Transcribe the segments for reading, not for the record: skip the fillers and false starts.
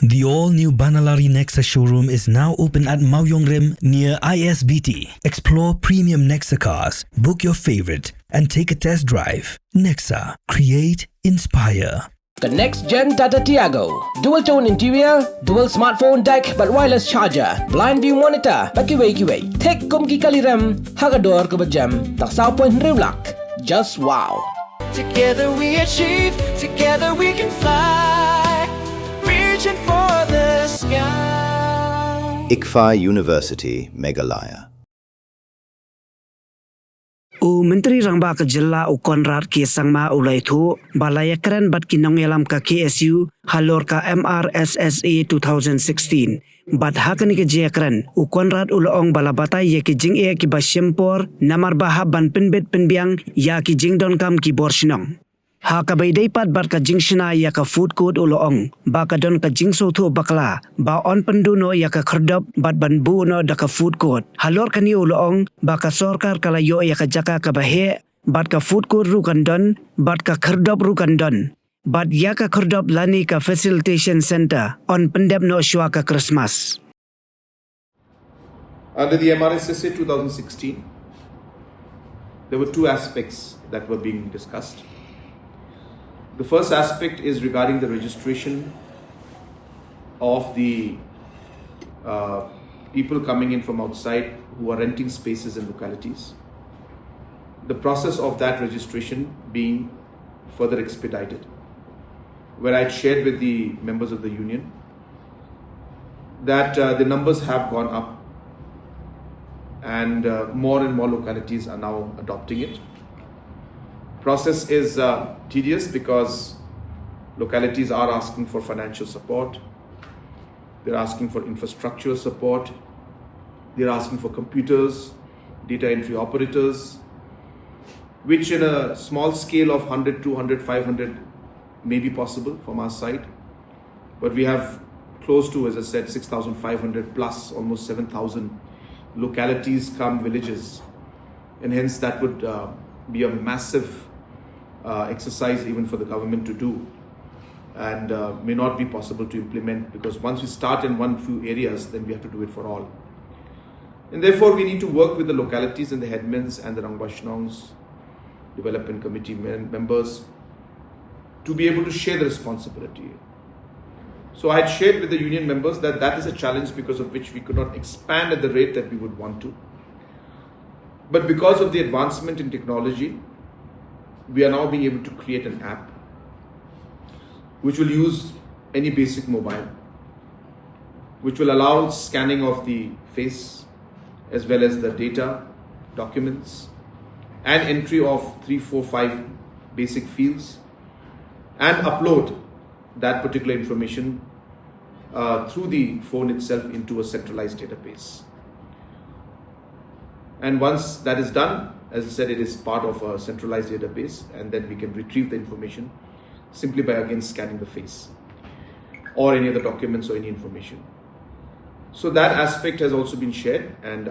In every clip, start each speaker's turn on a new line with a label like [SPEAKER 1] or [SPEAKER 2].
[SPEAKER 1] The all-new Banalari Nexa showroom is now open at Mauyongrim near ISBT. Explore premium Nexa cars, book your favorite, and take a test drive. Nexa. Create, inspire.
[SPEAKER 2] The next-gen Tata Tiago. Dual-tone interior, dual smartphone deck but wireless charger, blind view monitor, bakiway. Take kumki kaliram, hagador kubajam, taksao point riulak. Just wow.
[SPEAKER 3] Together we achieve, together we can fly, reaching for the sky.
[SPEAKER 4] ICFA University, Meghalaya.
[SPEAKER 5] Menteri Rangba ke Jilla Konrad ki sangma ulai thu balaya keren bat ki Jingïalang ka KSU halor ka MRSSA 2016 bat hakani ke jia keren Konrad ulong balabata ye ki jing'e ki basyempor namar baha ban penbet penbiang ya ki jingdon kam ki borsnong ha ka baydai pat bat ka jingshna ya ka food court ulong ba ka don ka jingso thu bakla ba on penduno ya ka Khyrdop bat ban bu no da ka food court halor kani ulong ba ka sorkar kala yo ya ka jaka ka bahe bat ka food court ru kan don bat ka Khyrdop ru kan don bat ya ka Khyrdop lani ka facilitation center on Pyndep no Shuwa ka Krismas.
[SPEAKER 6] Under the MRSSA 2016 there were two aspects that were being discussed. The first aspect is regarding the registration of the people coming in from outside who are renting spaces in localities. The process of that registration being further expedited, where I had shared with the members of the union that the numbers have gone up and more localities are now adopting it. Process is tedious because localities are asking for financial support, they're asking for infrastructural support, they're asking for computers, data entry operators, which in a small scale of 100, 200, 500 may be possible from our side. But we have close to, as I said, 6,500 plus, almost 7,000 localities come villages. And hence that would be a massive exercise even for the government to do, and may not be possible to implement, because once we start in one few areas, then we have to do it for all. And therefore we need to work with the localities and the headmans and the Rangbashnongs development committee members to be able to share the responsibility. So I had shared with the union members that that is a challenge because of which we could not expand at the rate that we would want to. But because of the advancement in technology, we are now being able to create an app which will use any basic mobile, which will allow scanning of the face as well as the data, documents, and entry of 3, 4, 5 basic fields, and upload that particular information through the phone itself into a centralized database. And once that is done, as I said, it is part of a centralized database, and then we can retrieve the information simply by again scanning the face or any other documents or any information. So that aspect has also been shared, and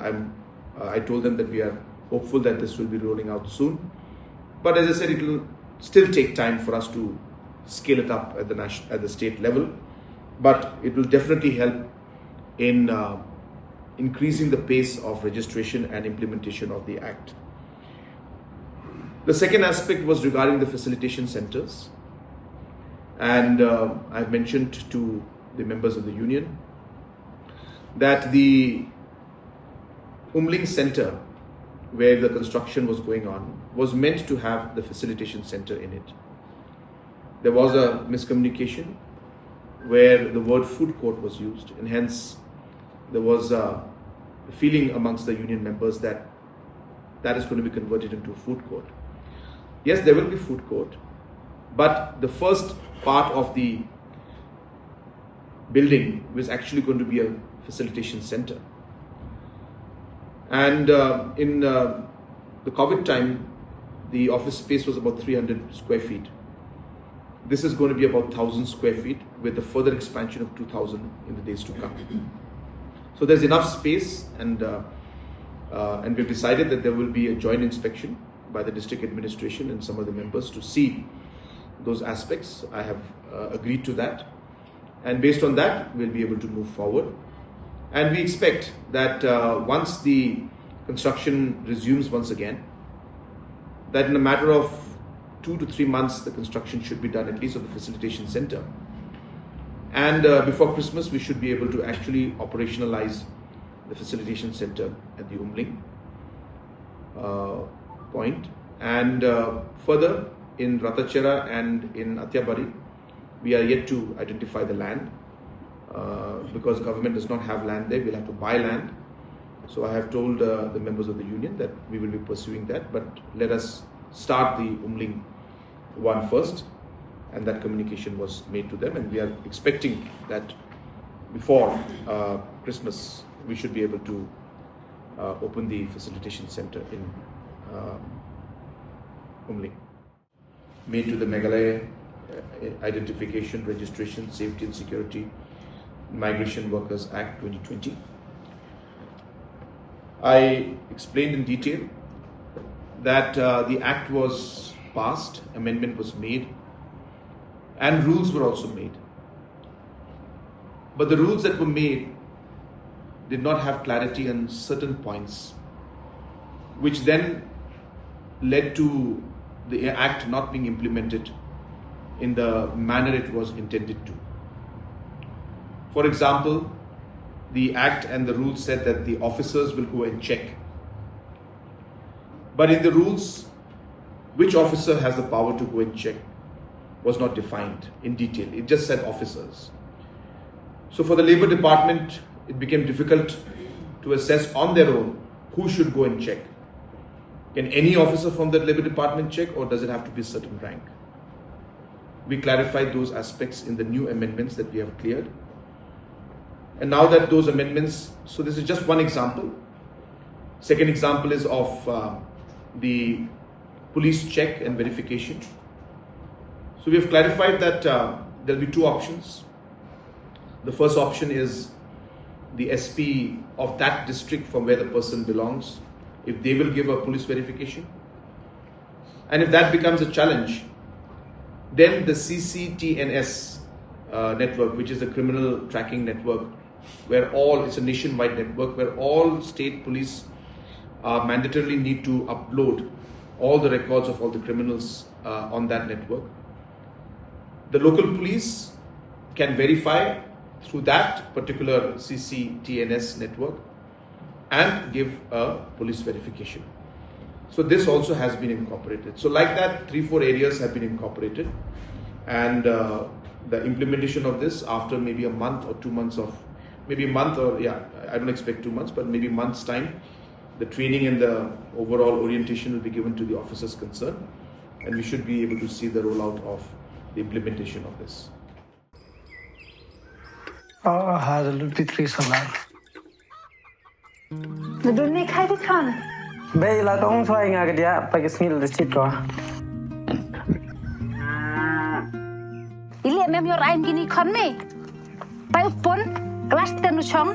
[SPEAKER 6] I told them that we are hopeful that this will be rolling out soon. But as I said, it will still take time for us to scale it up at the state level, but it will definitely help in increasing the pace of registration and implementation of the Act. The second aspect was regarding the facilitation centers, and I've mentioned to the members of the union that the Umling Center, where the construction was going on, was meant to have the facilitation center in it. There was a miscommunication where the word food court was used, and hence there was a feeling amongst the union members that that is going to be converted into a food court. Yes, there will be food court, but the first part of the building was actually going to be a facilitation center. And in the COVID time, the office space was about 300 square feet. This is going to be about 1,000 square feet with a further expansion of 2,000 in the days to come. So there's enough space, and we've decided that there will be a joint inspection by the district administration and some of the members to see those aspects. I have agreed to that. And based on that, we'll be able to move forward. And we expect that once the construction resumes once again, that in a matter of 2 to 3 months, the construction should be done, at least of the facilitation center. And before Christmas, we should be able to actually operationalize the facilitation center at the Umling point. And further, in Ratachera and in Atyabari, we are yet to identify the land because government does not have land there. We'll have to buy land. So I have told the members of the union that we will be pursuing that, but let us start the Umling one first, and that communication was made to them, and we are expecting that before Christmas we should be able to open the facilitation center in Umling. Made to the Meghalaya Identification, Registration, Safety and Security Migration Workers Act 2020. I explained in detail that the act was passed, amendment was made, and rules were also made. But the rules that were made did not have clarity on certain points, which then led to the act not being implemented in the manner it was intended to. For example, the act and the rules said that the officers will go and check. But in the rules, which officer has the power to go and check was not defined in detail. It just said officers. So for the Labour Department, it became difficult to assess on their own who should go and check. Can any officer from the Labour Department check, or does it have to be a certain rank? We clarified those aspects in the new amendments that we have cleared. And now that those amendments, so this is just one example. Second example is of the police check and verification. So we have clarified that there will be two options. The first option is the SP of that district from where the person belongs, if they will give a police verification. And if that becomes a challenge, then the CCTNS network, which is the criminal tracking network, where it's a nationwide network where all state police mandatorily need to upload all the records of all the criminals on that network. The local police can verify through that particular CCTNS network and give a police verification. So this also has been incorporated. So like that, 3-4 areas have been incorporated, and the implementation of this after maybe a month or 2 months of, maybe a month or I don't expect 2 months, but maybe a month's time, the training and the overall orientation will be given to the officers concerned, and we should be able to see the rollout of the implementation of this.
[SPEAKER 7] Nadunay kay kan?
[SPEAKER 8] Bay la tong soy nga dia pagi snil de chit ko.
[SPEAKER 7] Ili mem yor aim gini kon me. Pai upon kelas tenu chong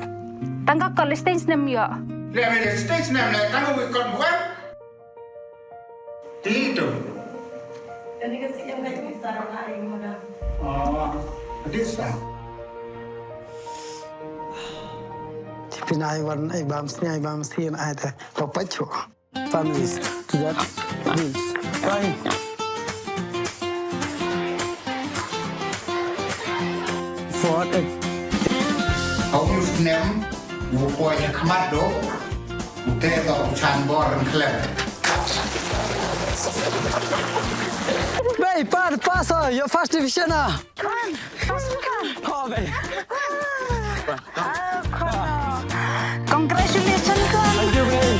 [SPEAKER 7] tangga college stage nem yo.
[SPEAKER 9] Le me stage nem le tangga we kon buat. Tito.
[SPEAKER 10] Jadi kasi yang kayak bisa orang aing mana.
[SPEAKER 9] Oh, this lah.
[SPEAKER 8] Pinai wan ai bam sni ai bam sien ai ta papacho. Families to that means right. For it.
[SPEAKER 9] Ông nem vụ coi như khmat đó, vụ thế đó chan bò rừng khlev.
[SPEAKER 8] Bay pass your first division ah.
[SPEAKER 7] Kan, pasal kan.
[SPEAKER 8] Oh bay.
[SPEAKER 7] Congratulations kan.
[SPEAKER 8] Thank you bay.